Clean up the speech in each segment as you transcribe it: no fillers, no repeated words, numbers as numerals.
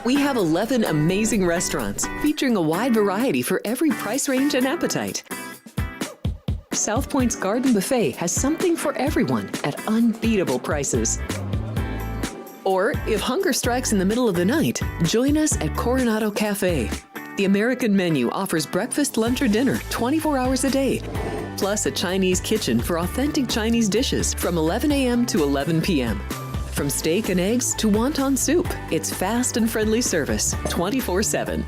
We have 11 amazing restaurants featuring a wide variety for every price range and appetite. South Point's Garden Buffet has something for everyone at unbeatable prices. Or, if hunger strikes in the middle of the night, join us at Coronado Cafe. The American menu offers breakfast, lunch, or dinner 24 hours a day, plus a Chinese kitchen for authentic Chinese dishes from 11 a.m. to 11 p.m. From steak and eggs to wonton soup, it's fast and friendly service 24/7.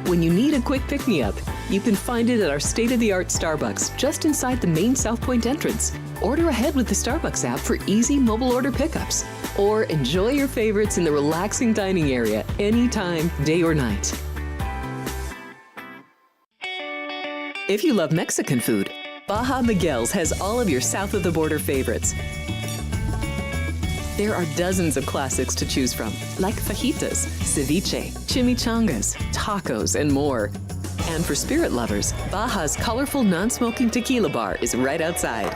When you need a quick pick-me-up, you can find it at our state-of-the-art Starbucks just inside the main South Point entrance. Order ahead with the Starbucks app for easy mobile order pickups. Or enjoy your favorites in the relaxing dining area anytime, day or night. If you love Mexican food, Baja Miguel's has all of your south-of-the-border favorites. There are dozens of classics to choose from, like fajitas, ceviche, chimichangas, tacos, and more. And for spirit lovers, Baja's colorful non-smoking tequila bar is right outside.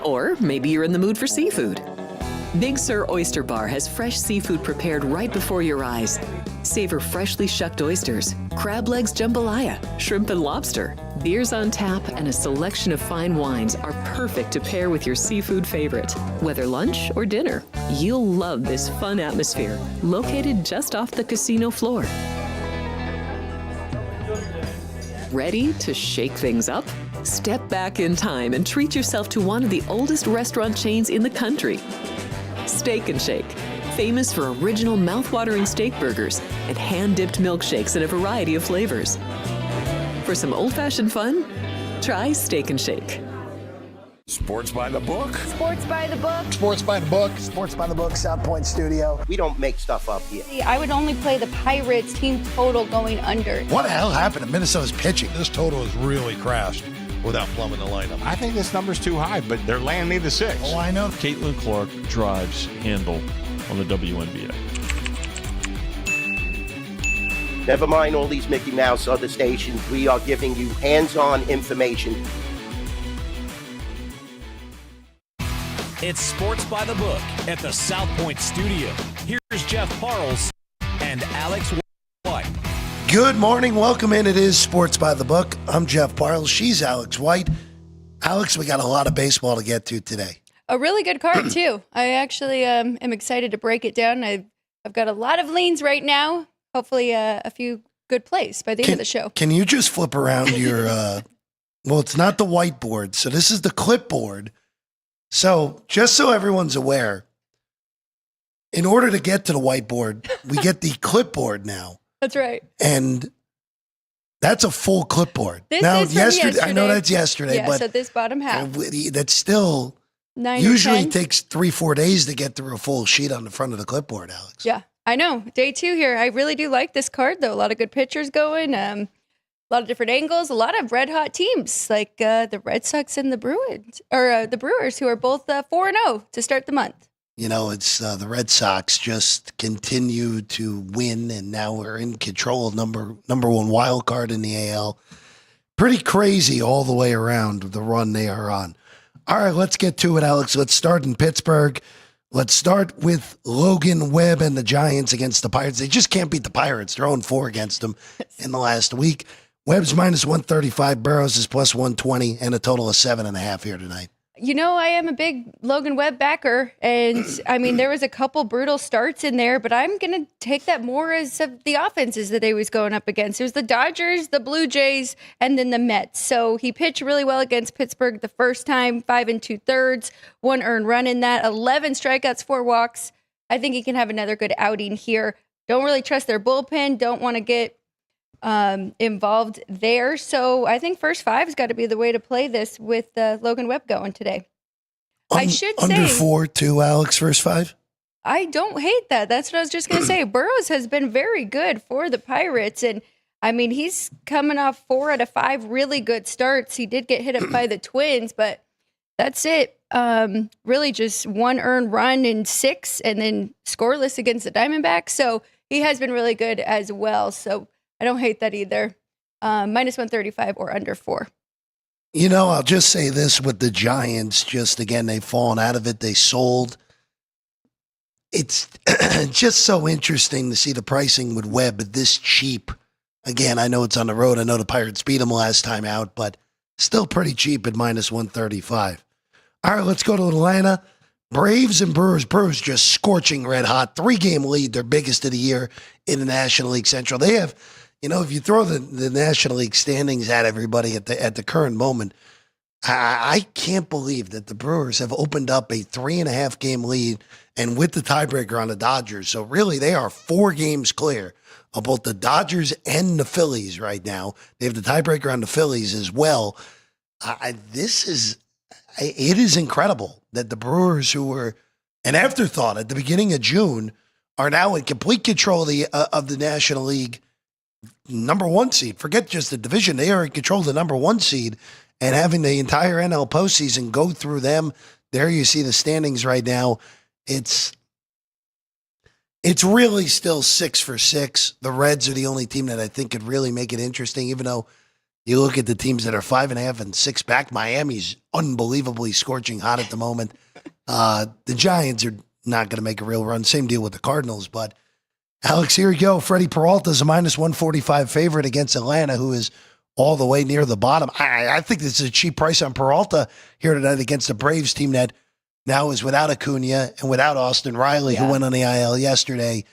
Or maybe you're in the mood for seafood. Big Sur Oyster Bar has fresh seafood prepared right before your eyes. Savor freshly shucked oysters, crab legs jambalaya, shrimp and lobster. Beers on tap and a selection of fine wines are perfect to pair with your seafood favorite. Whether lunch or dinner, you'll love this fun atmosphere, located just off the casino floor. Ready to shake things up? Step back in time and treat yourself to one of the oldest restaurant chains in the country. Steak and Shake, famous for original mouth-watering steak burgers and hand-dipped milkshakes in a variety of flavors. For some old-fashioned fun, try Steak and Shake. Sports by the book. Sports by the book. Sports by the book. Sports by the book, South Point Studio. We don't make stuff up here. I would only play the Pirates team total going under. What the hell happened to Minnesota's pitching? This total has really crashed without plumbing the lineup. I think this number's too high, but they're laying me the 6. Oh, I know. Caitlin Clark drives handle on the WNBA. Never mind all these Mickey Mouse other stations. We are giving you hands-on information. It's Sports by the Book at the South Point Studio. Here's Jeff Parles and Alex White. Good morning. Welcome in. It is Sports by the Book. I'm Jeff Parles. She's Alex White. Alex, we got a lot of baseball to get to today. A really good card, too. I actually am excited to break it down. I've got a lot of leans right now. Hopefully a few good plays by the end of the show. Can you just flip around your, well, it's not the whiteboard. So this is the clipboard. So just so everyone's aware, in order to get to the whiteboard, we get the clipboard now. That's right. And that's a full clipboard. This now, is from yesterday. I know that's yesterday, yeah, but so this bottom half. That's still 9 usually 10. takes 3-4 days to get through a full sheet on the front of the clipboard, Alex. Yeah, I know. Day 2 here. I really do like this card, though. A lot of good pictures going. A lot of different angles. A lot of red hot teams like the Red Sox and the Bruins, or the Brewers, who are both 4-0 to start the month. You know, it's the Red Sox just continue to win, and now we're in control, number one wild card in the AL. Pretty crazy all the way around the run they are on. All right, let's get to it, Alex. Let's start in Pittsburgh. Let's start with Logan Webb and the Giants against the Pirates. They just can't beat the Pirates. They're 0-4 against them in the last week. Webb's minus 135, Burrows is plus 120, and a total of 7.5 here tonight. You know, I am a big Logan Webb backer, and I mean, there was a couple brutal starts in there, but I'm going to take that more as of the offenses that he was going up against. It was the Dodgers, the Blue Jays, and then the Mets. So he pitched really well against Pittsburgh the first time, 5 2/3, 1 earned run in that, 11 strikeouts, 4 walks. I think he can have another good outing here. Don't really trust their bullpen, don't want to get involved there. So I think first 5 has got to be the way to play this with Logan Webb going today. I should say under 4 too, Alex, first 5. I don't hate that. That's what I was just going to say. Burrows has been very good for the Pirates. And I mean, he's coming off 4 out of 5 really good starts. He did get hit up by the Twins, but that's it. Really just 1 earned run in 6 and then scoreless against the Diamondbacks. So he has been really good as well. So I don't hate that either. Minus 135 or under 4. I'll just say this with the Giants. Just again, they've fallen out of it. They sold. It's just so interesting to see the pricing with Webb this cheap. Again, I know it's on the road. I know the Pirates beat them last time out, but still pretty cheap at minus 135. All right, let's go to Atlanta. Braves and Brewers. Brewers just scorching red hot. 3-game lead, their biggest of the year in the National League Central. They have, if you throw the National League standings at everybody at the current moment, I can't believe that the Brewers have opened up a 3.5-game lead and with the tiebreaker on the Dodgers. So really, they are 4 games clear of both the Dodgers and the Phillies right now. They have the tiebreaker on the Phillies as well. It is incredible that the Brewers, who were an afterthought at the beginning of June, are now in complete control of the National League number 1 seed. Forget just the division. They are in control of the number 1 seed. And having the entire NL postseason go through them, there you see the standings right now. It's really still 6 for 6. The Reds are the only team that I think could really make it interesting, even though you look at the teams that are 5.5 and 6 back. Miami's unbelievably scorching hot at the moment. The Giants are not going to make a real run. Same deal with the Cardinals. But, Alex, here you go. Freddie Peralta's a minus 145 favorite against Atlanta, who is all the way near the bottom. I think this is a cheap price on Peralta here tonight against the Braves team that now is without Acuna and without Austin Riley, who went on the IL yesterday.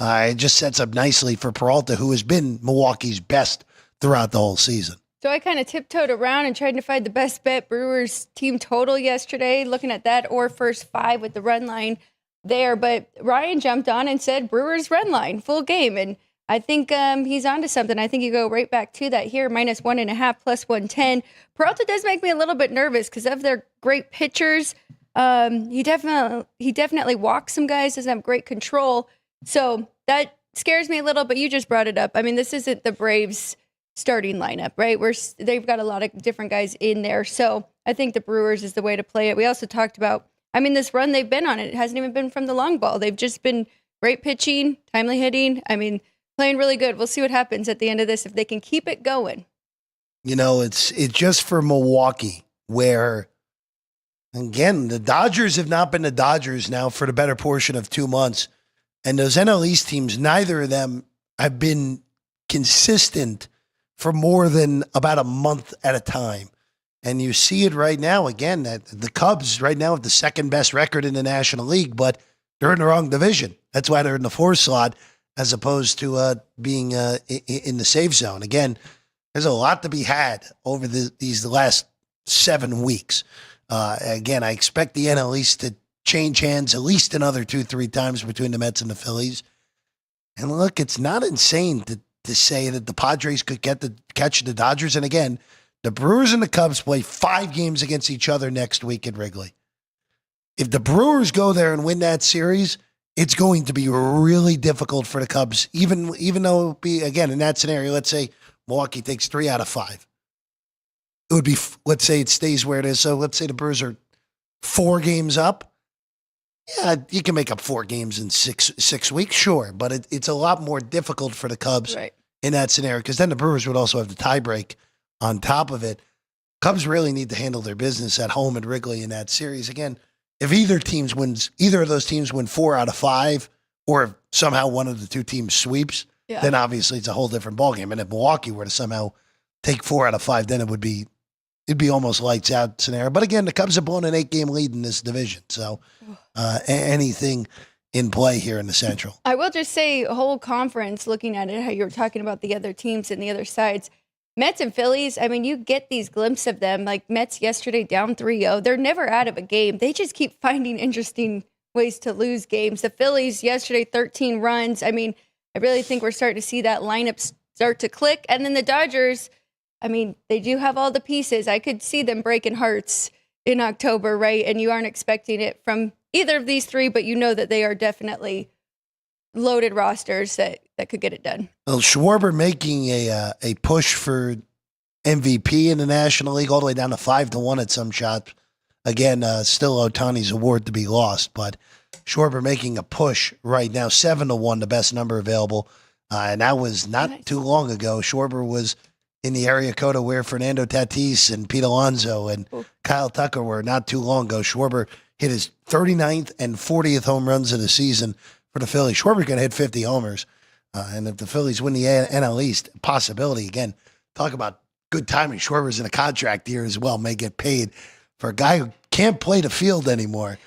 It just sets up nicely for Peralta, who has been Milwaukee's best throughout the whole season. So I kind of tiptoed around and tried to find the best bet Brewers team total yesterday, looking at that or first 5 with the run line there. But Ryan jumped on and said Brewers run line, full game. And I think he's onto something. I think you go right back to that here, minus 1.5 plus 110. Peralta does make me a little bit nervous because of their great pitchers. He definitely walks some guys, doesn't have great control. So that scares me a little, but you just brought it up. I mean, this isn't the Braves starting lineup, right? They've got a lot of different guys in there. So I think the Brewers is the way to play it. We also talked about, this run they've been on, it hasn't even been from the long ball. They've just been great pitching, timely hitting. Playing really good. We'll see what happens at the end of this if they can keep it going. It's just for Milwaukee, where, again, the Dodgers have not been the Dodgers now for the better portion of 2 months. And those NL East teams, neither of them have been consistent for more than about a month at a time. And you see it right now, again, that the Cubs right now have the second best record in the National League, but they're in the wrong division. That's why they're in the 4th slot, as opposed to being in the safe zone. Again, there's a lot to be had over these last 7 weeks. Again, I expect the NL East to change hands at least another 2-3 times between the Mets and the Phillies. And look, it's not insane to say that the Padres could catch the Dodgers. And again, the Brewers and the Cubs play 5 games against each other next week at Wrigley. If the Brewers go there and win that series, it's going to be really difficult for the Cubs, even though it would be, again, in that scenario, let's say Milwaukee takes 3 out of 5. It would be, let's say it stays where it is. So let's say the Brewers are 4 games up. Yeah, you can make up 4 games in six weeks, sure. But it's a lot more difficult for the Cubs in that scenario, because then the Brewers would also have the tiebreak on top of it. Cubs really need to handle their business at home at Wrigley in that series. Again, if either of those teams win 4 out of 5, or if somehow one of the 2 teams sweeps, then obviously it's a whole different ballgame. And if Milwaukee were to somehow take 4 out of 5, then it'd be almost lights out scenario. But again, the Cubs have blown an 8-game lead in this division. So anything in play here in the Central. I will just say, a whole conference looking at it, how you were talking about the other teams and the other sides. Mets and Phillies, you get these glimpses of them. Like Mets yesterday down 3-0. They're never out of a game. They just keep finding interesting ways to lose games. The Phillies yesterday, 13 runs. I really think we're starting to see that lineup start to click. And then the Dodgers, they do have all the pieces. I could see them breaking hearts in October, right? And you aren't expecting it from either of these 3, but you know that they are definitely loaded rosters that could get it done. Well, Schwarber making a push for MVP in the National League all the way down to 5-1 at some shots. Again, still Ohtani's award to be lost, but Schwarber making a push right now, 7-1, the best number available. And that was not too long ago. Schwarber was in the area code where Fernando Tatis and Pete Alonso and Kyle Tucker were not too long ago. Schwarber hit his 39th and 40th home runs of the season for the Phillies. Schwarber's going to hit 50 homers. And if the Phillies win the NL East, possibility, again, talk about good timing. Schwarber's in a contract year as well, may get paid for a guy who can't play the field anymore.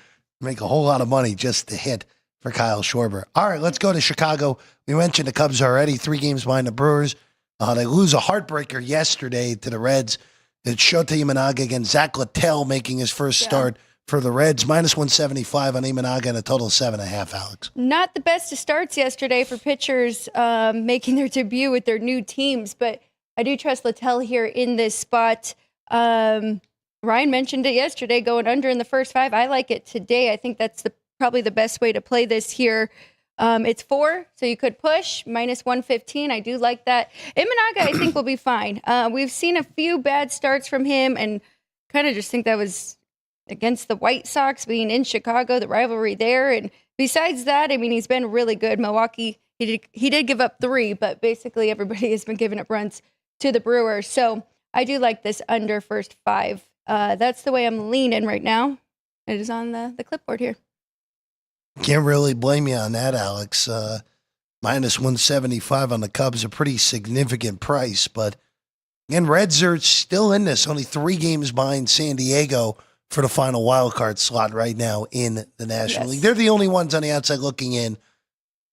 Make a whole lot of money just to hit for Kyle Schwarber. All right, let's go to Chicago. We mentioned the Cubs already, 3 games behind the Brewers. They lose a heartbreaker yesterday to the Reds. It's Shota Imanaga against Zach Littell making his first start for the Reds. -175 on Imanaga and a total of 7.5, Alex. Not the best of starts yesterday for pitchers making their debut with their new teams, but I do trust Littell here in this spot. Ryan mentioned it yesterday, going under in the first 5. I like it today. I think that's probably the best way to play this here. It's 4, so you could push -115. I do like that. Imanaga, I think, will be fine. We've seen a few bad starts from him, and kind of just think that was against the White Sox, being in Chicago, the rivalry there. And besides that, I mean, he's been really good. Milwaukee, he did give up 3, but basically everybody has been giving up runs to the Brewers. So I do like this under first 5. That's the way I'm leaning right now. It is on the clipboard here. Can't really blame you on that, Alex. -175 on the Cubs, a pretty significant price. But again, Reds are still in this, only 3 games behind San Diego for the final wild card slot right now in the National League. They're the only ones on the outside looking in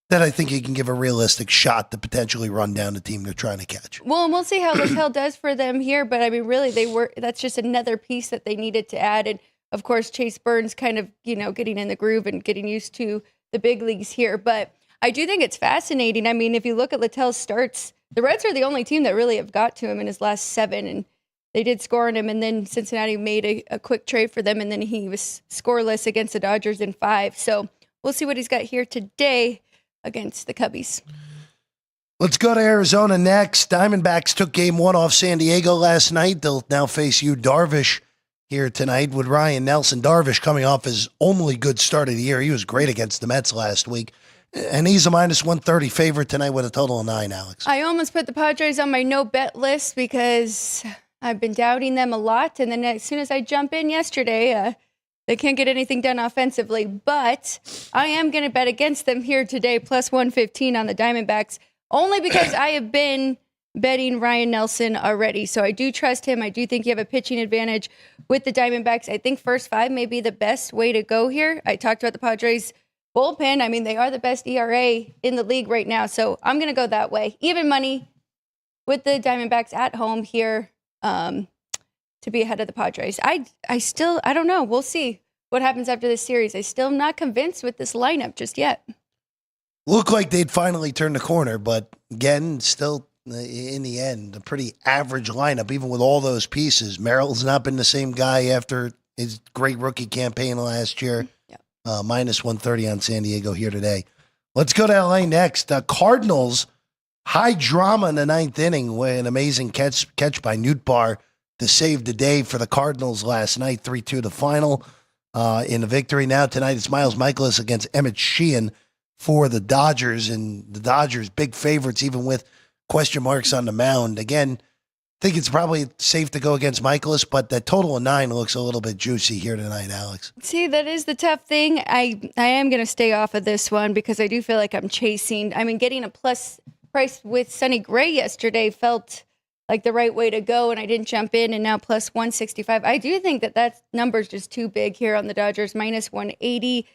that I think you can give a realistic shot to potentially run down the team they're trying to catch. Well, and we'll see how Littell does for them here. But I mean, really, that's just another piece that they needed to add. And of course, Chase Burns kind of, getting in the groove and getting used to the big leagues here. But I do think it's fascinating. I mean, if you look at Littell's starts, the Reds are the only team that really have got to him in his last 7. And they did score on him. And then Cincinnati made a quick trade for them. And then he was scoreless against the Dodgers in 5. So we'll see what he's got here today against the Cubbies. Let's go to Arizona next. Diamondbacks took game 1 off San Diego last night. They'll now face Yu Darvish here tonight with Ryan Nelson. Darvish coming off his only good start of the year. He was great against the Mets last week. And he's a -130 favorite tonight with a total of 9, Alex. I almost put the Padres on my no-bet list because I've been doubting them a lot. And then as soon as I jump in yesterday, they can't get anything done offensively. But I am going to bet against them here today, +115 on the Diamondbacks, only because I have been betting Ryan Nelson already. So I do trust him. I do think you have a pitching advantage with the Diamondbacks. I think first 5 may be the best way to go here. I talked about the Padres bullpen. I mean, they are the best ERA in the league right now. So I'm going to go that way. Even money with the Diamondbacks at home here to be ahead of the Padres. I don't know. We'll see what happens after this series. I still am not convinced with this lineup just yet. Looked like they'd finally turn the corner, but again, still in the end, a pretty average lineup, even with all those pieces. Merrill's not been the same guy after his great rookie campaign last year. Yeah. -130 on San Diego here today. Let's go to LA next. Cardinals, high drama in the 9th inning with an amazing catch by Nootbaar to save the day for the Cardinals last night, 3-2 the final in the victory. Now tonight it's Miles Mikolas against Emmett Sheehan for the Dodgers, and the Dodgers big favorites even with question marks on the mound. Again, I think it's probably safe to go against Mikolas, but that total of 9 looks a little bit juicy here tonight, Alex. See, that is the tough thing. I am going to stay off of this one because I do feel like I'm chasing. I mean, getting a plus price with Sonny Gray yesterday felt like the right way to go, and I didn't jump in, and now +165. I do think that number's just too big here on the Dodgers, -180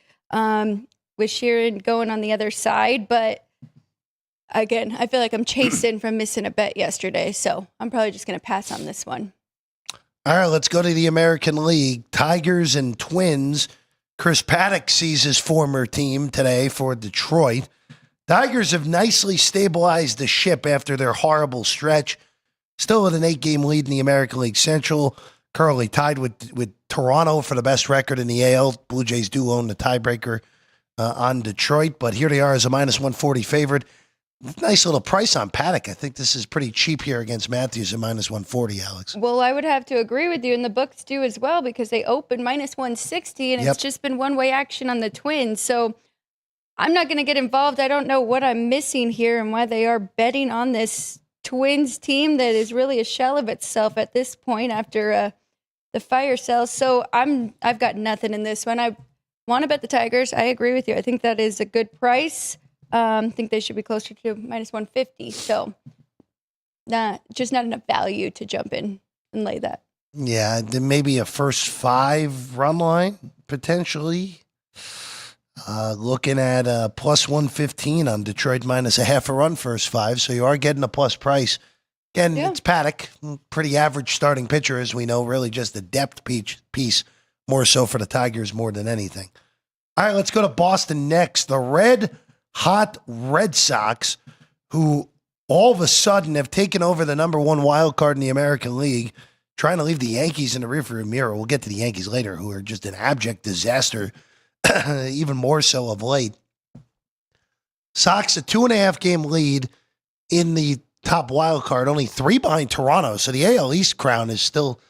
with Sheeran going on the other side, but again, I feel like I'm chasing from missing a bet yesterday, so I'm probably just going to pass on this one. All right, let's go to the American League. Tigers and Twins. Chris Paddock sees his former team today for Detroit. Tigers have nicely stabilized the ship after their horrible stretch. Still with an 8-game lead in the American League Central. Currently tied with Toronto for the best record in the AL. Blue Jays do own the tiebreaker on Detroit, but here they are as a -140 favorite. Nice little price on Paddock. I think this is pretty cheap here against Matthews at -140, Alex. Well, I would have to agree with you, and the books do as well because they open -160, and it's just been one-way action on the Twins. So I'm not going to get involved. I don't know what I'm missing here and why they are betting on this Twins team that is really a shell of itself at this point after the fire sale. So I've got nothing in this one. I want to bet the Tigers. I agree with you. I think that is a good price. I think they should be closer to minus 150. So just not enough value to jump in and lay that. Yeah, then maybe a first 5 run line potentially. Looking at plus 115 on Detroit minus a half a run first 5. So you are getting a plus price. Again, It's Paddock, pretty average starting pitcher, as we know, really just a depth piece, more so for the Tigers more than anything. All right, let's go to Boston next. The red hot Red Sox, who all of a sudden have taken over the number 1 wild card in the American League, trying to leave the Yankees in the rearview mirror. We'll get to the Yankees later, who are just an abject disaster, even more so of late. Sox, a 2.5 game lead in the top wild card, only 3 behind Toronto. So the AL East crown is still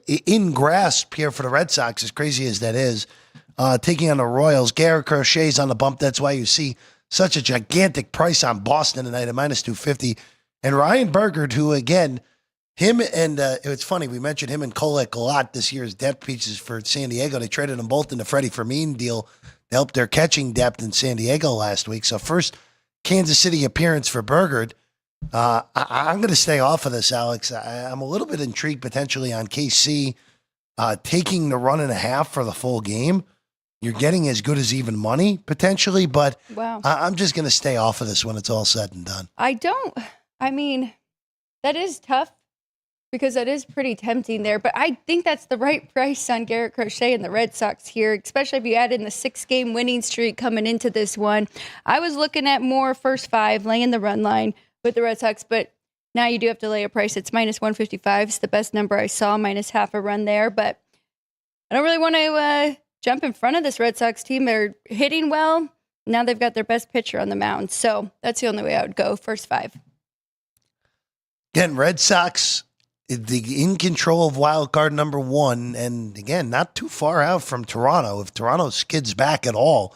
in grasp here for the Red Sox, as crazy as that is. Taking on the Royals. Garrett Crochet's on the bump. That's why you see such a gigantic price on Boston tonight at minus 250. And Ryan Bergert, who again, him and it's funny, we mentioned him and Kolek a lot this year's depth pieces for San Diego. They traded them both in the Freddie Fermin deal to help their catching depth in San Diego last week. So first Kansas City appearance for Bergert. I'm going to stay off of this, Alex. I'm a little bit intrigued potentially on KC taking the 1.5 for the full game. You're getting as good as even money potentially, but wow. I'm just going to stay off of this when it's all said and done. That is tough because that is pretty tempting there, but I think that's the right price on Garrett Crochet and the Red Sox here, especially if you add in the 6-game winning streak coming into this one. I was looking at more first 5, laying the run line with the Red Sox, but now you do have to lay a price. It's minus 155. It's the best number I saw, minus half a run there, but I don't really want to jump in front of this Red Sox team. They're hitting well. Now they've got their best pitcher on the mound. So that's the only way I would go, first 5. Again, Red Sox in control of wild card number 1. And again, not too far out from Toronto. If Toronto skids back at all,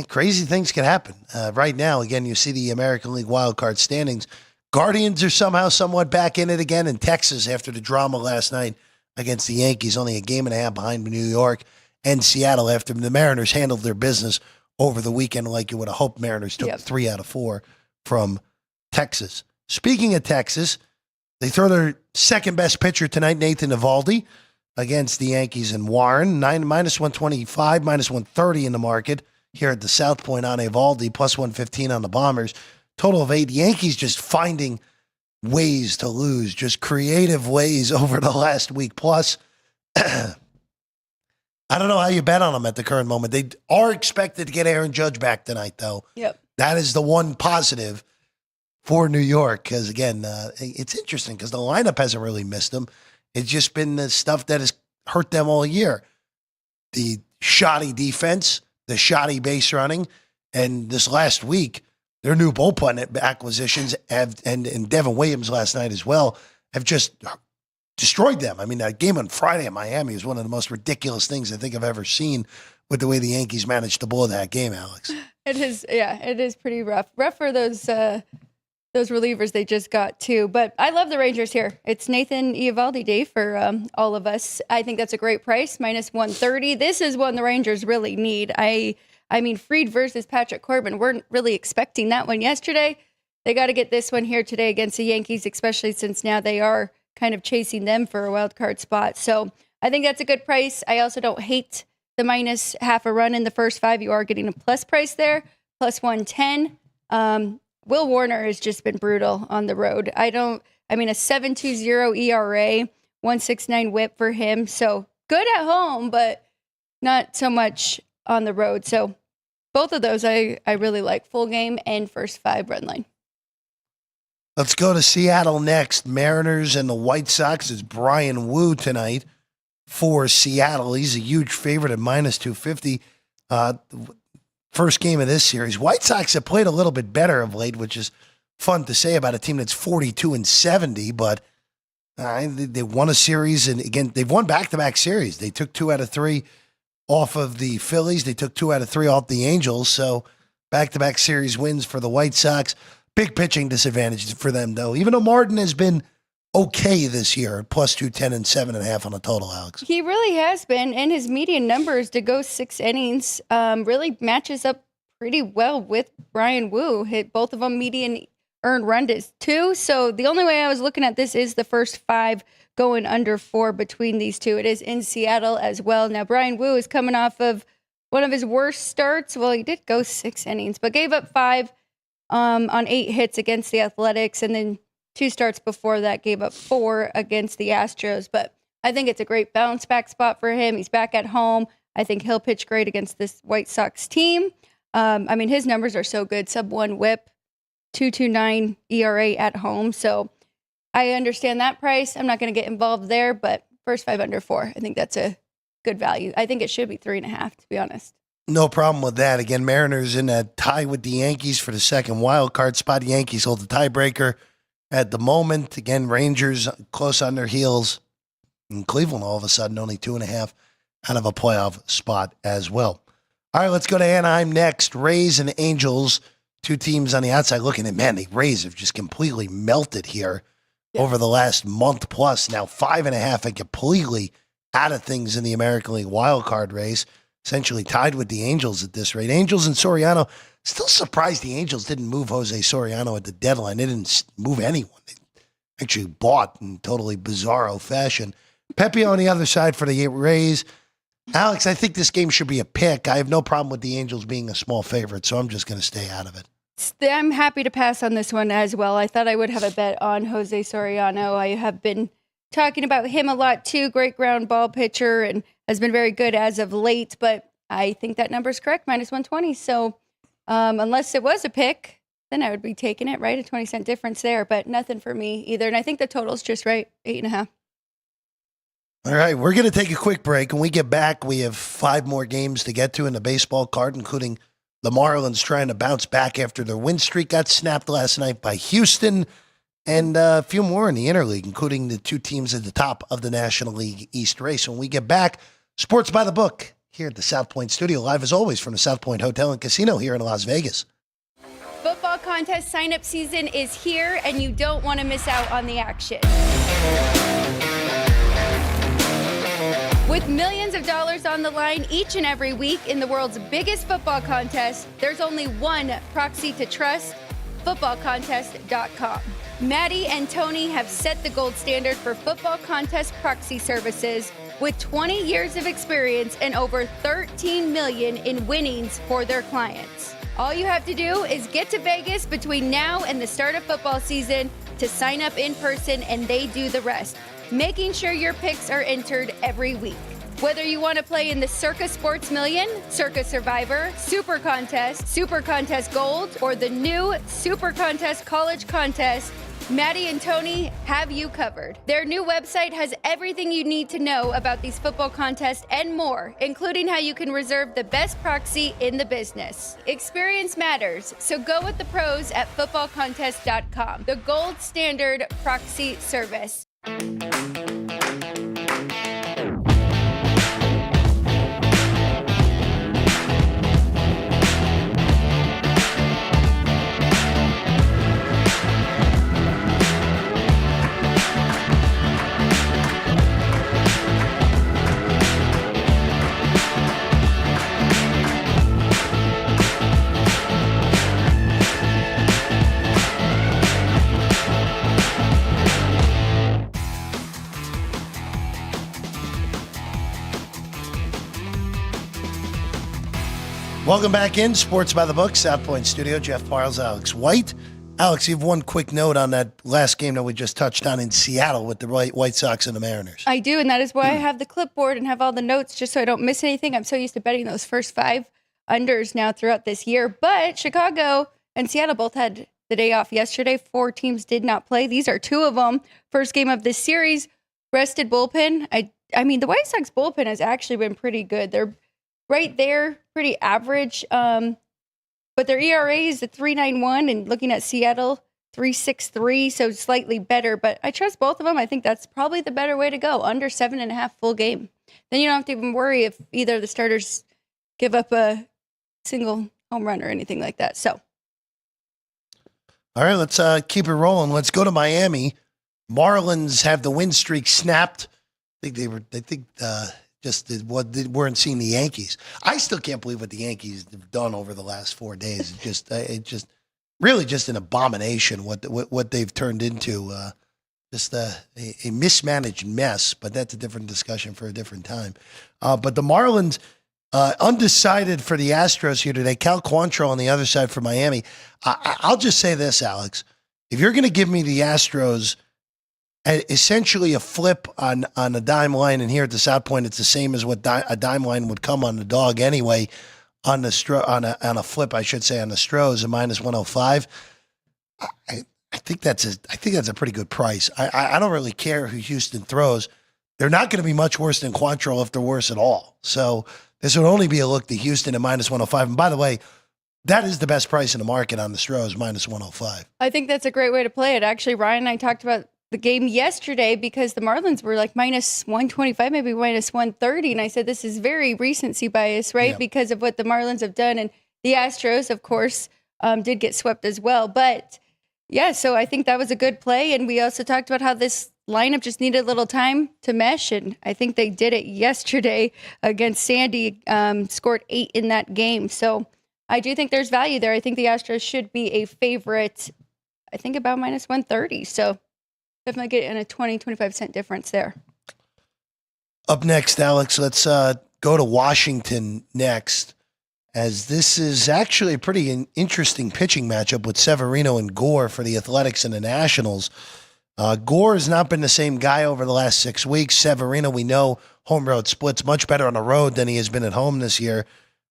crazy things can happen. Right now, again, you see the American League wild card standings. Guardians are somehow somewhat back in it again in Texas after the drama last night against the Yankees, only a 1.5 games behind New York and Seattle after the Mariners handled their business over the weekend like you would have hoped. Mariners took 3 out of 4 from Texas. Speaking of Texas, they throw their second best pitcher tonight, Nathan Eovaldi, against the Yankees in Warren. Minus 125, minus 130 in the market here at the South Point on Eovaldi, plus 115 on the Bombers. Total of 8. Yankees just finding ways to lose, just creative ways over the last week. Plus, I don't know how you bet on them at the current moment. They are expected to get Aaron Judge back tonight, though. Yep. That is the one positive for New York, because, again, it's interesting because the lineup hasn't really missed them. It's just been the stuff that has hurt them all year. The shoddy defense, the shoddy base running, and this last week, their new bullpen acquisitions and Devin Williams last night as well have just destroyed them. I mean, that game on Friday in Miami was one of the most ridiculous things I think I've ever seen with the way the Yankees managed to blow that game, Alex. It is pretty rough. Rough for those relievers they just got too. But I love the Rangers here. It's Nathan Eovaldi Day for all of us. I think that's a great price, minus 130. This is one the Rangers really need. I mean, Fried versus Patrick Corbin, weren't really expecting that one yesterday. They got to get this one here today against the Yankees, especially since now they are kind of chasing them for a wild card spot. So I think that's a good price. I also don't hate the minus half a run in the first 5. You are getting a plus price there, plus 110. Will Warner has just been brutal on the road. A 7.20 ERA, 1.69 whip for him. So good at home, but not so much on the road. So both of those I really like, full game and first 5 run line. Let's go to Seattle next. Mariners and the White Sox. It's Brian Wu tonight for Seattle. He's a huge favorite at minus 250. First game of this series. White Sox have played a little bit better of late, which is fun to say about a team that's 42-70, but they won a series, and again, they've won back-to-back series. They took 2 out of 3 off of the Phillies. They took 2 out of 3 off the Angels, so back-to-back series wins for the White Sox. Big pitching disadvantage for them, though. Even though Martin has been okay this year, plus 210 and 7.5 on the total, Alex. He really has been, and his median numbers to go 6 innings really matches up pretty well with Brian Wu. Hit both of them median earned run is 2. So the only way I was looking at this is the first 5 going under 4 between these two. It is in Seattle as well. Now, Brian Wu is coming off of one of his worst starts. Well, he did go 6 innings, but gave up 5 on 8 hits against the Athletics, and then 2 starts before that gave up 4 against the Astros. But I think it's a great bounce back spot for him. He's back at home. I think he'll pitch great against this White Sox team. His numbers are so good. Sub-1 whip, 2.29 ERA at home. So I understand that price. I'm not going to get involved there, but first 5 under 4, I think that's a good value. I think it should be 3.5, to be honest. No problem with that. Again, Mariners in a tie with the Yankees for the second wild card spot. Yankees hold the tiebreaker at the moment. Again, Rangers close on their heels. And Cleveland, all of a sudden, only 2.5 out of a playoff spot as well. All right, let's go to Anaheim next. Rays and Angels, 2 teams on the outside looking at, man, the Rays have just completely melted here over the last month plus. Now 5.5 and completely out of things in the American League wild card race. Essentially tied with the Angels at this rate. Angels and Soriano, still surprised the Angels didn't move Jose Soriano at the deadline. They didn't move anyone. They actually bought in totally bizarro fashion. Pepe on the other side for the Rays. Alex, I think this game should be a pick. I have no problem with the Angels being a small favorite, so I'm just going to stay out of it. I'm happy to pass on this one as well. I thought I would have a bet on Jose Soriano. I have been talking about him a lot too. Great ground ball pitcher and has been very good as of late, but I think that number is correct, -120. So unless it was a pick, then I would be taking it, right? A 20-cent difference there, but nothing for me either. And I think the total's just right, 8.5. All right, we're going to take a quick break. When we get back, we have 5 more games to get to in the baseball card, including the Marlins trying to bounce back after their win streak got snapped last night by Houston, and a few more in the interleague, including the 2 teams at the top of the National League East race. When we get back, Sports by the Book here at the South Point Studio, live as always from the South Point Hotel and Casino here in Las Vegas. Football contest sign-up season is here, and you don't want to miss out on the action. With millions of dollars on the line each and every week in the world's biggest football contest, there's only one proxy to trust, footballcontest.com. Maddie and Tony have set the gold standard for football contest proxy services with 20 years of experience and over 13 million in winnings for their clients. All you have to do is get to Vegas between now and the start of football season to sign up in person, and they do the rest, making sure your picks are entered every week. Whether you want to play in the Circa Sports Million, Circa Survivor, Super Contest Gold, or the new Super Contest College Contest, Maddie and Tony have you covered. Their new website has everything you need to know about these football contests and more, including how you can reserve the best proxy in the business. Experience matters, so go with the pros at footballcontest.com, the gold standard proxy service. Welcome back in Sports by the Book, South Point Studio. Jeff Parles, Alex White. Alex, you have one quick note on that last game that we just touched on in Seattle with the White Sox and the Mariners. I do, and that is why I have the clipboard and have all the notes just so I don't miss anything. I'm so used to betting those first 5 unders now throughout this year. But Chicago and Seattle both had the day off yesterday. 4 teams did not play. These are 2 of them. First game of this series, rested bullpen. I mean, the White Sox bullpen has actually been pretty good. They're right there, pretty average. But their ERA is a 3.91, and looking at Seattle, 3.63, so slightly better. But I trust both of them. I think that's probably the better way to go, under 7.5 full game. Then you don't have to even worry if either of the starters give up a single home run or anything like that. So, All right, let's keep it rolling. Let's go to Miami. Marlins have the win streak snapped. They weren't seeing the Yankees. I still can't believe what the Yankees have done over the last 4 days. It's just really just an abomination what they've turned into. Just a mismanaged mess, but that's a different discussion for a different time. But the Marlins, undecided for the Astros here today. Cal Quantrill on the other side for Miami. I'll just say this, Alex. If you're going to give me the Astros essentially a flip on a dime line, and here at the South Point, it's the same as what a dime line would come on the dog anyway, on a flip, I should say, on the Stros, a minus 105. I think that's a pretty good price. I don't really care who Houston throws. They're not going to be much worse than Quantrill if they're worse at all. So this would only be a look to Houston at minus 105. And by the way, that is the best price in the market on the Stros, minus 105. I think that's a great way to play it. Actually, Ryan and I talked about the game yesterday because the Marlins were like minus 125, maybe minus 130. And I said, this is very recency bias, right? Yeah. Because of what the Marlins have done. And the Astros, of course, did get swept as well. But yeah, so I think that was a good play. And we also talked about how this lineup just needed a little time to mesh. And I think they did it yesterday against Sandy, scored 8 in that game. So I do think there's value there. I think the Astros should be a favorite, I think about minus 130. So definitely get in a 20-25 cent difference there. Up next, Alex, let's go to Washington next, as this is actually a pretty interesting pitching matchup with Severino and Gore for the Athletics and the Nationals. Gore has not been the same guy over the last 6 weeks. Severino, we know, home road splits much better on the road than he has been at home this year.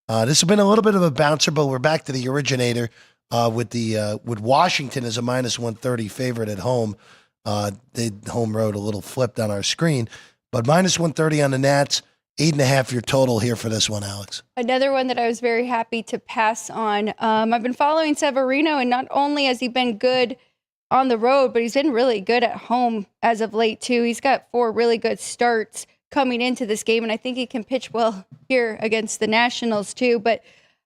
This has been a little bit of a bouncer, but we're back to the originator with Washington as a minus 130 favorite at home. The home road a little flipped on our screen, but minus 130 on the Nats, 8.5 your total here for this one, Alex. Another one that I was very happy to pass on. I've been following Severino, and not only has he been good on the road, but he's been really good at home as of late too. He's got 4 really good starts coming into this game, and I think he can pitch well here against the Nationals too. But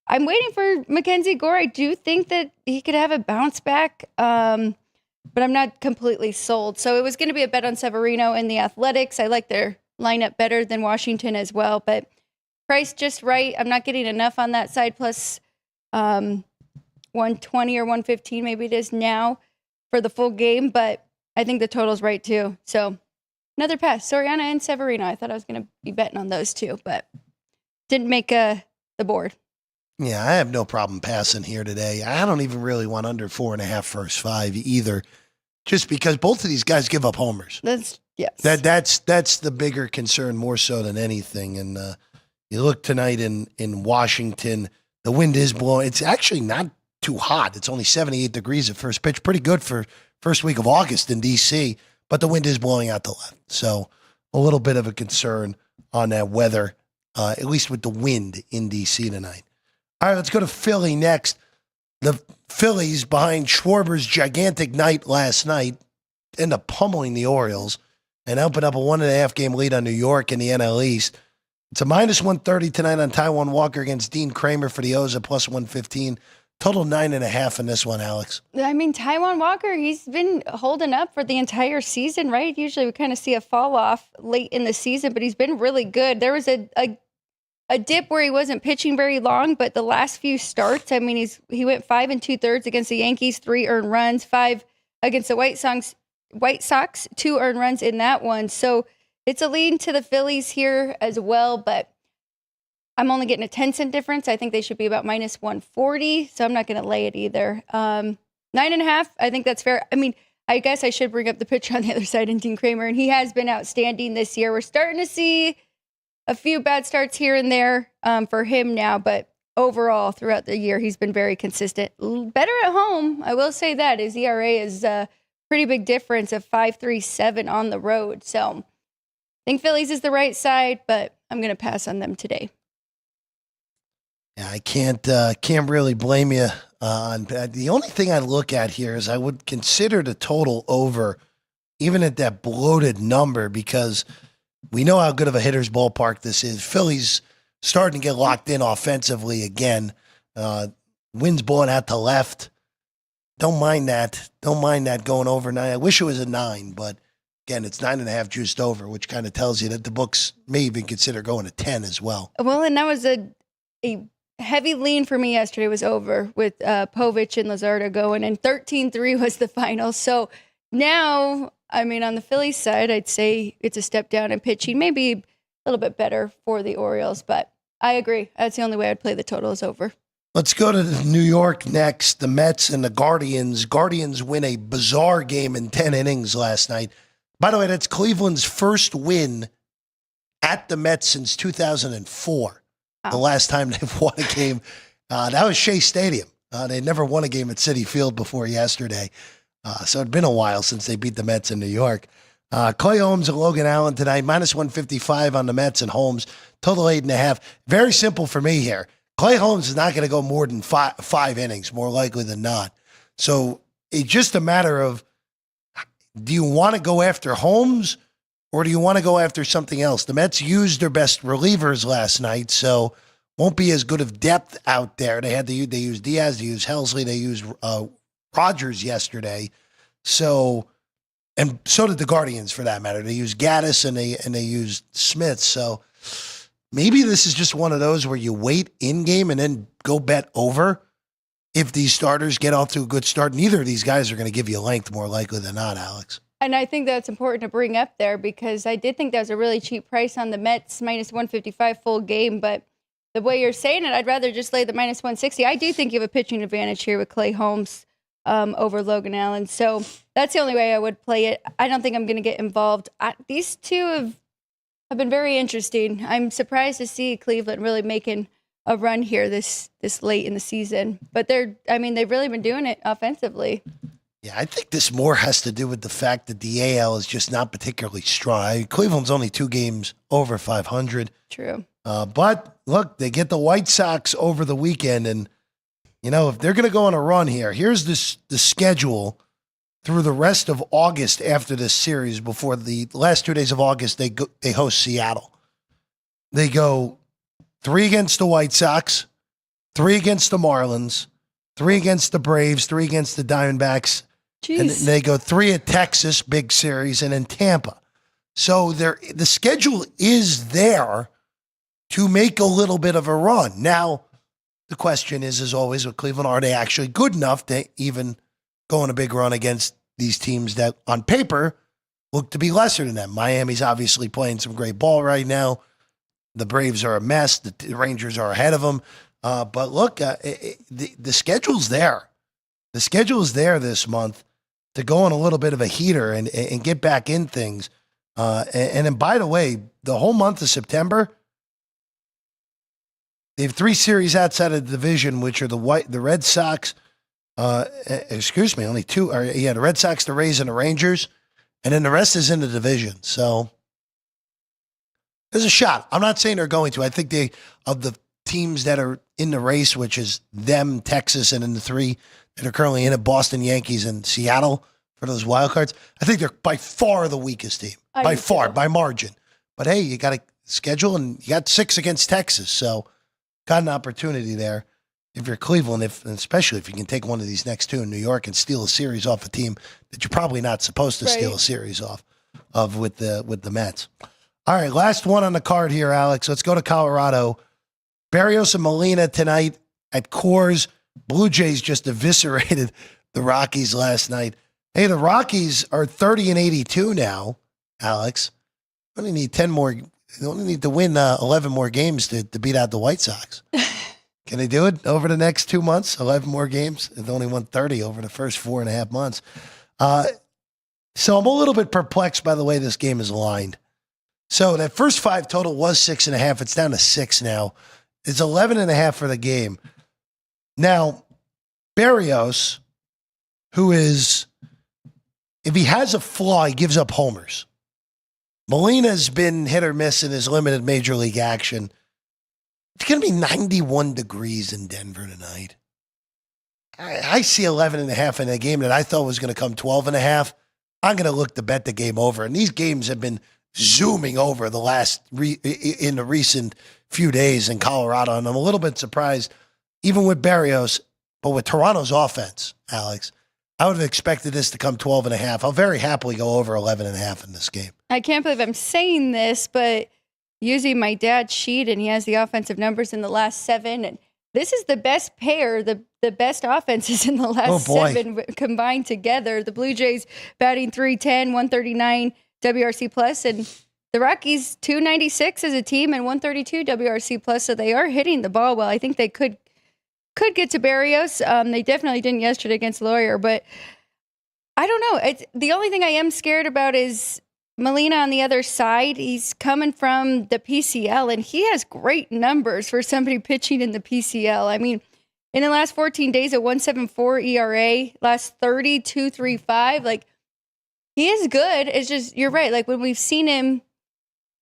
I'm waiting for Mackenzie Gore. I do think that he could have a bounce back. But I'm not completely sold. So it was going to be a bet on Severino and the Athletics. I like their lineup better than Washington as well, but price just right. I'm not getting enough on that side, plus 120 or 115 maybe it is now for the full game, but I think the total's right too. So another pass. Soriano and Severino. I thought I was going to be betting on those two, but didn't make the board. Yeah, I have no problem passing here today. I don't even really want under 4.5 first 5 either, just because both of these guys give up homers. That's the bigger concern more so than anything. And you look tonight in Washington, the wind is blowing. It's actually not too hot. It's only 78 degrees at first pitch. Pretty good for first week of August in D.C., but the wind is blowing out to left. So a little bit of a concern on that weather, at least with the wind in D.C. tonight. All right, let's go to Philly next. The Phillies, behind Schwarber's gigantic night last night, end up pummeling the Orioles and open up a 1.5 game lead on New York in the NL East. It's a minus 130 tonight on Taijuan Walker against Dean Kramer for the O's at plus 115. Total 9.5 in this one, Alex. I mean, Taijuan Walker, he's been holding up for the entire season, right? Usually we kind of see a fall off late in the season, but he's been really good. There was a dip where he wasn't pitching very long, but the last few starts, I mean, he went 5 2/3 against the Yankees, 3 earned runs, 5 against the White Sox, 2 earned runs in that one. So it's a lead to the Phillies here as well, but I'm only getting a 10-cent difference. I think they should be about minus 140, so I'm not going to lay it either. 9.5, I think that's fair. I mean, I guess I should bring up the pitcher on the other side in Dean Kramer, and he has been outstanding this year. We're starting to see a few bad starts here and there for him now, but overall throughout the year, he's been very consistent. Better at home, I will say that. His ERA is a pretty big difference of 5.37 on the road. So I think Phillies is the right side, but I'm going to pass on them today. Yeah, I can't really blame you on that. The only thing I look at here is I would consider the total over, even at that bloated number, because we know how good of a hitter's ballpark this is. Phillies starting to get locked in offensively again. Wind's blowing out to left. don't mind that. Don't mind that going over 9. I wish it was a 9, but again, it's 9.5 juiced over, which kind of tells you that the books may even consider going to 10 as well. Well, and that was a heavy lean for me yesterday was over with Povich and Luzardo going, and 13-3 was the final. So now, I mean, on the Phillies side, I'd say it's a step down in pitching, maybe a little bit better for the Orioles, but I agree. That's the only way I'd play the total is over. Let's go to New York next. The Mets and the Guardians. Guardians win a bizarre game in 10 innings last night. By the way, that's Cleveland's first win at the Mets since 2004. The last time they've won a game. That was Shea Stadium. They never won a game at Citi Field before yesterday. So it'd been a while since they beat the Mets in New York. Clay Holmes and Logan Allen tonight, minus 155 on the Mets and Holmes, total 8.5. Very simple for me here. Clay Holmes is not going to go more than five innings, more likely than not. So it's just a matter of, do you want to go after Holmes or do you want to go after something else? The Mets used their best relievers last night, so won't be as good of depth out there. They used Diaz, they used Helsley, they used Rogers yesterday. So, and so did the Guardians for that matter. They used Gaddis and they used Smith. So maybe this is just one of those where you wait in game and then go bet over. If these starters get off to a good start, neither of these guys are going to give you length more likely than not, Alex. And I think that's important to bring up there because I did think that was a really cheap price on the Mets, minus 155 full game. But the way you're saying it, I'd rather just lay the minus 160. I do think you have a pitching advantage here with Clay Holmes over Logan Allen. So that's the only way I would play it. I don't think I'm going to get involved. These two have been very interesting. I'm surprised to see Cleveland really making a run here this late in the season. But they've really been doing it offensively. Yeah, I think this more has to do with the fact that the AL is just not particularly strong. Cleveland's only 2 games over 500. True. But look, they get the White Sox over the weekend, and if they're going to go on a run here, here's the schedule through the rest of August after this series. Before the last 2 days of August, they host Seattle. They go 3 against the White Sox, 3 against the Marlins, 3 against the Braves, 3 against the Diamondbacks. Jeez. And they go 3 at Texas, big series, and then Tampa. So the schedule is there to make a little bit of a run. Now, the question is, as always, with Cleveland, are they actually good enough to even go on a big run against these teams that, on paper, look to be lesser than them? Miami's obviously playing some great ball right now. The Braves are a mess. The Rangers are ahead of them. But look, the schedule's there. The schedule is there this month to go on a little bit of a heater and get back in things. And then, by the way, the whole month of September, they have 3 series outside of the division, which are the Red Sox. Only 2. The Red Sox, the Rays, and the Rangers. And then the rest is in the division. So there's a shot. I'm not saying they're going to. I think of the teams that are in the race, which is them, Texas, and then the 3 that are currently in it, Boston, Yankees, and Seattle for those wild cards. I think they're by far the weakest team. By margin. But hey, you got a schedule and you got 6 against Texas. So got an opportunity there if you're Cleveland, especially if you can take one of these next 2 in New York and steal a series off a team that you're probably not supposed to steal a series of with the Mets. All right, last one on the card here, Alex. Let's go to Colorado. Berrios and Molina tonight at Coors. Blue Jays just eviscerated the Rockies last night. Hey, the Rockies are 30-82 now, Alex. They only need 10 more. They only need to win 11 more games to beat out the White Sox. Can they do it over the next 2 months? 11 more games? They've only won 30 over the first 4.5 months. So I'm a little bit perplexed by the way this game is aligned. So that first 5 total was 6.5. It's down to 6 now. It's 11.5 for the game. Now, Berrios, who is, if he has a flaw, he gives up homers. Molina's been hit or miss in his limited major league action. It's going to be 91 degrees in Denver tonight. I see 11.5 in a game that I thought was going to come 12.5. I'm going to look to bet the game over. And these games have been zooming over in the recent few days in Colorado. And I'm a little bit surprised, even with Berrios, but with Toronto's offense, Alex. I would have expected this to come 12.5. I'll very happily go over 11.5 in this game. I can't believe I'm saying this, but using my dad's sheet, and he has the offensive numbers in the last 7, and this is the best pair, the best offenses in the last 7 combined together. The Blue Jays batting .310, 139 WRC plus, and the Rockies 296 as a team and 132 WRC plus. So they are hitting the ball well. I think they could get to Barrios. They definitely didn't yesterday against Lawyer, but I don't know. The only thing I am scared about is Molina on the other side. He's coming from the PCL, and he has great numbers for somebody pitching in the PCL. I mean, in the last 14 days, a 1.74 ERA, last 30, 2.35. Like, he is good. It's just, you're right. Like, when we've seen him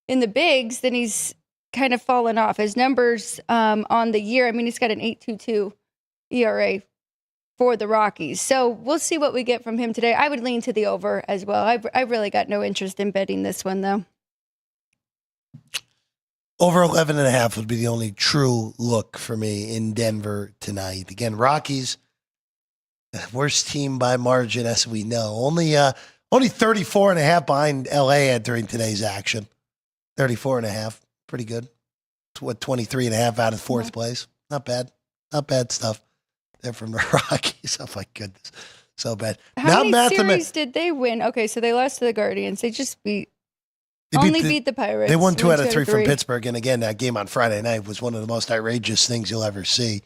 in the bigs, then he's kind of fallen off. His numbers on the year, I mean, he's got an 8.22 ERA for the Rockies. So we'll see what we get from him today. I would lean to the over as well. I've really got no interest in betting this one, though. Over 11.5 would be the only true look for me in Denver tonight. Again, Rockies, worst team by margin, as we know. Only 34.5 behind LA entering today's action. 34.5, pretty good. 23.5 out of fourth place. Not bad. Not bad stuff. They're from the Rockies. Oh, my goodness. So bad. How many series did they win? Okay, so they lost to the Guardians. They just beat the Pirates. They won 2 out of 3 from Pittsburgh. And again, that game on Friday night was one of the most outrageous things you'll ever see.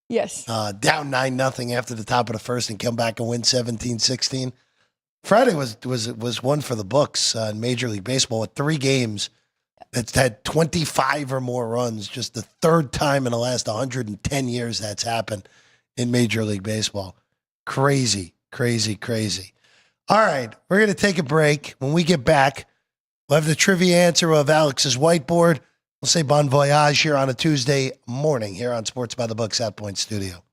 Yes. Down 9-0 after the top of the first and come back and win 17-16. Friday was one for the books in Major League Baseball with 3 games. It's had 25 or more runs. Just the third time in the last 110 years that's happened in Major League Baseball. Crazy, crazy, crazy. All right, we're going to take a break. When we get back, we'll have the trivia answer of Alex's whiteboard. We'll say bon voyage here on a Tuesday morning here on Sports by the Book, South Point Studio.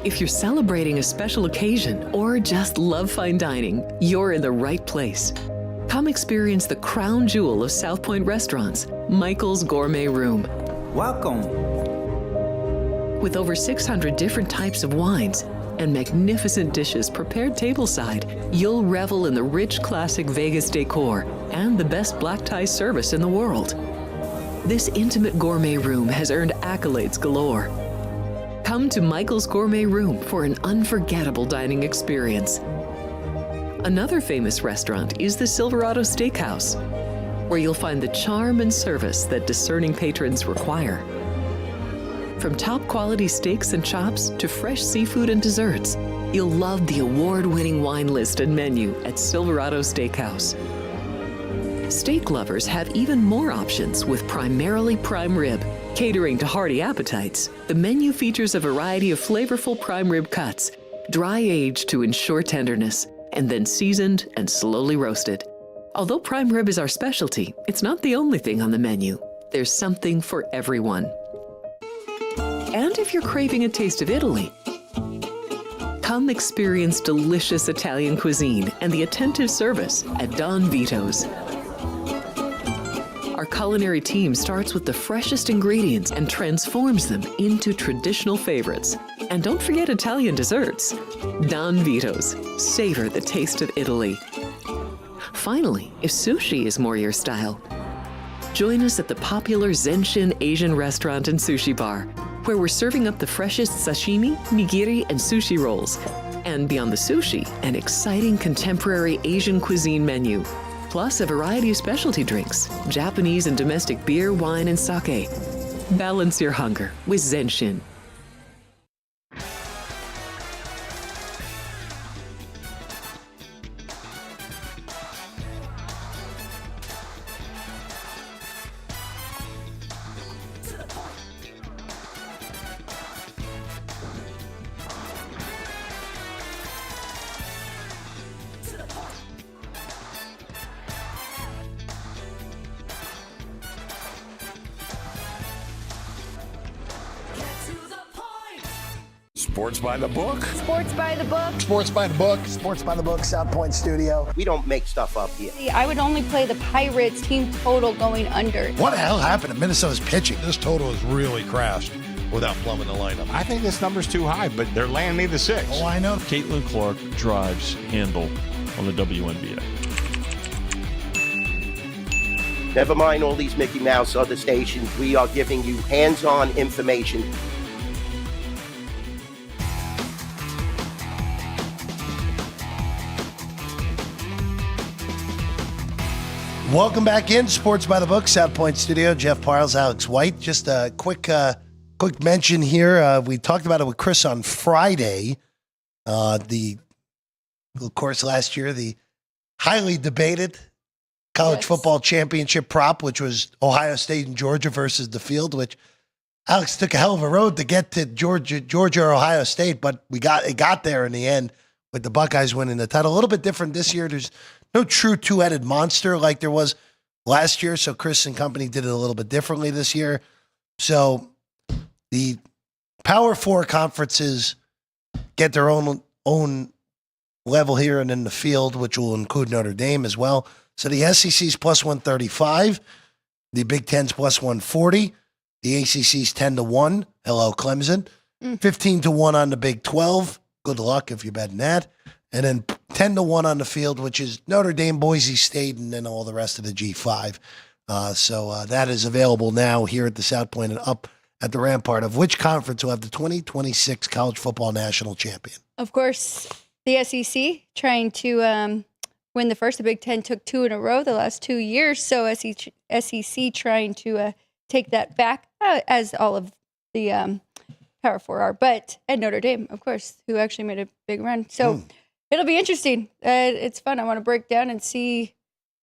If you're celebrating a special occasion or just love fine dining, you're in the right place. Come experience the crown jewel of South Point restaurants, Michael's Gourmet Room. Welcome. With over 600 different types of wines and magnificent dishes prepared tableside, you'll revel in the rich classic Vegas decor and the best black tie service in the world. This intimate gourmet room has earned accolades galore. Come to Michael's Gourmet Room for an unforgettable dining experience. Another famous restaurant is the Silverado Steakhouse, where you'll find the charm and service that discerning patrons require. From top quality steaks and chops to fresh seafood and desserts, you'll love the award-winning wine list and menu at Silverado Steakhouse. Steak lovers have even more options with primarily prime rib. Catering to hearty appetites, the menu features a variety of flavorful prime rib cuts, dry-aged to ensure tenderness, and then seasoned and slowly roasted. Although prime rib is our specialty, it's not the only thing on the menu. There's something for everyone. And if you're craving a taste of Italy, come experience delicious Italian cuisine and the attentive service at Don Vito's. Our culinary team starts with the freshest ingredients and transforms them into traditional favorites. And don't forget Italian desserts. Don Vito's. Savor the taste of Italy. Finally, if sushi is more your style, join us at the popular Zenshin Asian restaurant and sushi bar, where we're serving up the freshest sashimi, nigiri, and sushi rolls. And beyond the sushi, an exciting contemporary Asian cuisine menu, plus a variety of specialty drinks, Japanese and domestic beer, wine, and sake. Balance your hunger with Zenshin. Sports by the book. Sports by the book. Sports by the Book. Sports by the Book, South Point Studio. We don't make stuff up here. I would only play the Pirates team total going under. What the hell happened to Minnesota's pitching? This total has really crashed without plumbing the lineup. I think this number's too high, but they're laying me the 6. Oh, I know. Caitlin Clark drives handle on the WNBA. Never mind all these Mickey Mouse other stations. We are giving you hands-on information. Welcome back in Sports by the Book, South Point Studio. Jeff Parles, Alex White. Just a quick mention here. We talked about it with Chris on Friday. Of course, last year, the highly debated college football championship prop, which was Ohio State and Georgia versus the field, which Alex took a hell of a road to get to Georgia or Ohio State, but it got there in the end with the Buckeyes winning the title. A little bit different this year. There's no true two-headed monster like there was last year, so Chris and company did it a little bit differently this year. So the Power Four conferences get their own level here and in the field, which will include Notre Dame as well. So the SEC's plus 135, the Big Ten's plus 140, the ACC's 10-1. Hello, Clemson. 15-1 on the Big 12. Good luck if you're betting that. And then 10-1 on the field, which is Notre Dame, Boise State, and then all the rest of the G5. So that is available now here at the South Point and up at the Rampart of which conference will have the 2026 college football national champion. Of course, the SEC trying to win the first. The Big Ten took 2 in a row the last 2 years. So SEC trying to take that back, as all of the Power Four are. And Notre Dame, of course, who actually made a big run. So it'll be interesting. It's fun. I want to break down and see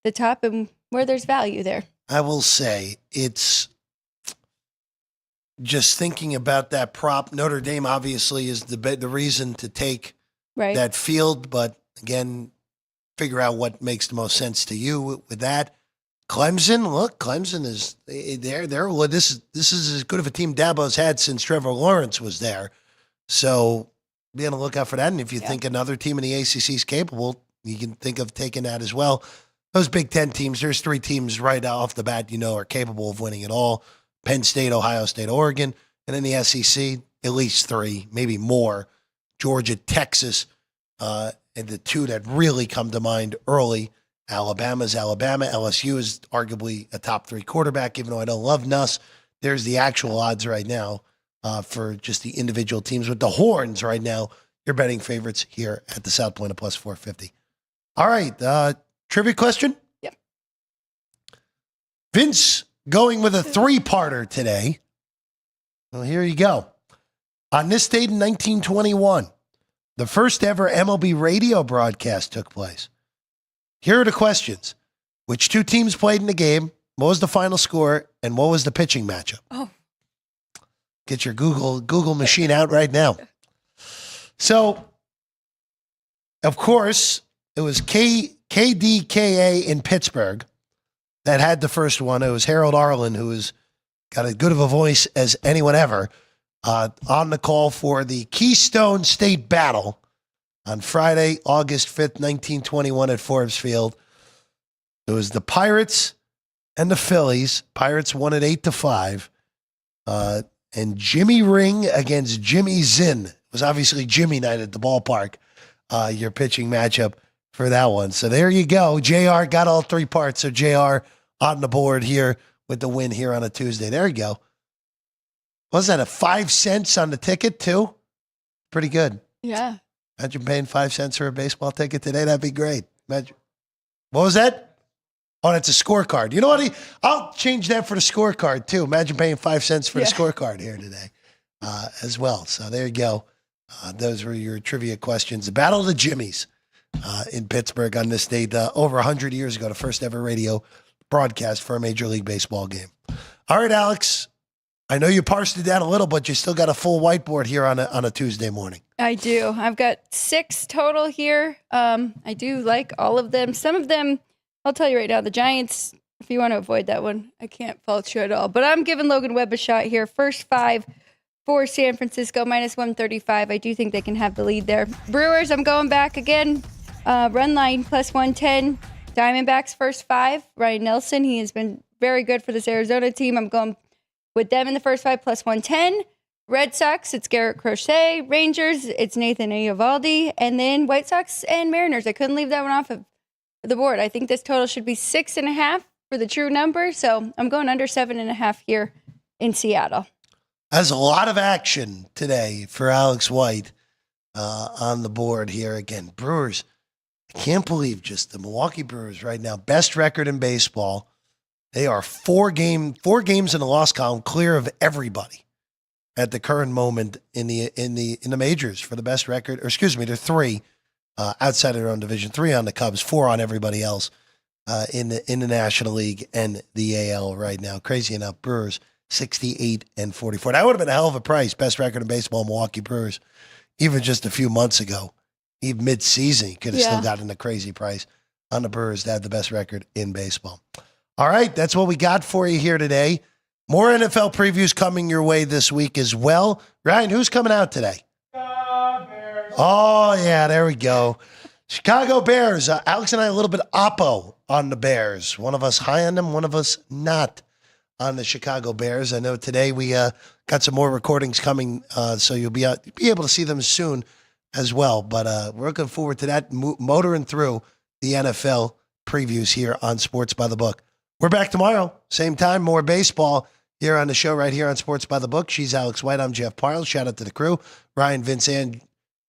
the top and where there's value there. I will say it's just thinking about that prop. Notre Dame obviously is the reason to take that field. But again, figure out what makes the most sense to you with that. Clemson is there. This is as good of a team Dabo's had since Trevor Lawrence was there. So be on the lookout for that. And if you think another team in the ACC is capable, you can think of taking that as well. Those Big Ten teams, there's 3 teams right off the bat, are capable of winning it all. Penn State, Ohio State, Oregon. And in the SEC, at least 3, maybe more. Georgia, Texas, and the 2 that really come to mind early. Alabama's Alabama. LSU is arguably a top 3 quarterback, even though I don't love Nuss. There's the actual odds right now for just the individual teams. With the horns right now, you're betting favorites here at the South Point of plus 450. All right, trivia question? Yep. Vince going with a 3-parter today. Well, here you go. On this date in 1921, the first ever MLB radio broadcast took place. Here are the questions. Which 2 teams played in the game? What was the final score? And what was the pitching matchup? Oh. Get your Google machine out right now. So, of course, it was KDKA in Pittsburgh that had the first one. It was Harold Arlen, who has got as good of a voice as anyone ever, on the call for the Keystone State Battle on Friday, August 5th, 1921 at Forbes Field. It was the Pirates and the Phillies. Pirates won at 8-5. And Jimmy Ring against Jimmy Zinn. It was obviously Jimmy night at the ballpark, your pitching matchup for that one. So there you go. JR got all 3 parts. So JR on the board here with the win here on a Tuesday. There you go. Was that a 5 cents on the ticket too? Pretty good. Yeah. Imagine paying 5 cents for a baseball ticket today. That'd be great. Imagine. What was that? Oh, that's a scorecard. You know what? I'll change that for the scorecard too. Imagine paying 5 cents for the scorecard here today as well. So there you go. Those were your trivia questions. The Battle of the Jimmies in Pittsburgh on this date over 100 years ago, the first ever radio broadcast for a Major League Baseball game. All right, Alex. I know you parsed it down a little, but you still got a full whiteboard here on a Tuesday morning. I do. I've got 6 total here. I do like all of them. Some of them, I'll tell you right now, the Giants, if you want to avoid that one, I can't fault you at all. But I'm giving Logan Webb a shot here. First 5 for San Francisco, minus 135. I do think they can have the lead there. Brewers, I'm going back again. Run line, plus 110. Diamondbacks, first 5. Ryan Nelson, he has been very good for this Arizona team. I'm going with them in the first 5, plus 110. Red Sox, it's Garrett Crochet. Rangers, it's Nathan Eovaldi. And then White Sox and Mariners. I couldn't leave that one off of the board. I think this total should be 6.5 for the true number. So I'm going under 7.5 here in Seattle. There's a lot of action today for Alex White on the board here. Again, Brewers, I can't believe just the Milwaukee Brewers right now, best record in baseball. They are four games in the loss column, clear of everybody at the current moment in the majors for the best record. Or excuse me, they're 3 outside of their own division, 3 on the Cubs, 4 on everybody else in the National League and the AL right now. Crazy enough, Brewers 68-44. That would have been a hell of a price, best record in baseball, Milwaukee Brewers, even just a few months ago. Even mid-season, you could have still gotten a crazy price on the Brewers to have the best record in baseball. All right, that's what we got for you here today. More NFL previews coming your way this week as well. Ryan, who's coming out today? Bears. Oh, yeah, there we go. Chicago Bears. Alex and I a little bit oppo on the Bears. One of us high on them, one of us not on the Chicago Bears. I know today we got some more recordings coming, so you'll be able to see them soon as well. But we're looking forward to that, motoring through the NFL previews here on Sports by the Book. We're back tomorrow, same time, more baseball here on the show right here on Sports by the Book. She's Alex White. I'm Jeff Parles. Shout out to the crew, Ryan, Vince, and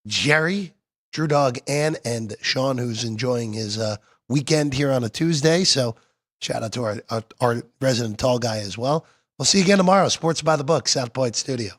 Jerry, Drew Dog, Ann, and Sean, who's enjoying his weekend here on a Tuesday. So shout out to our resident tall guy as well. We'll see you again tomorrow, Sports by the Book, South Point Studio.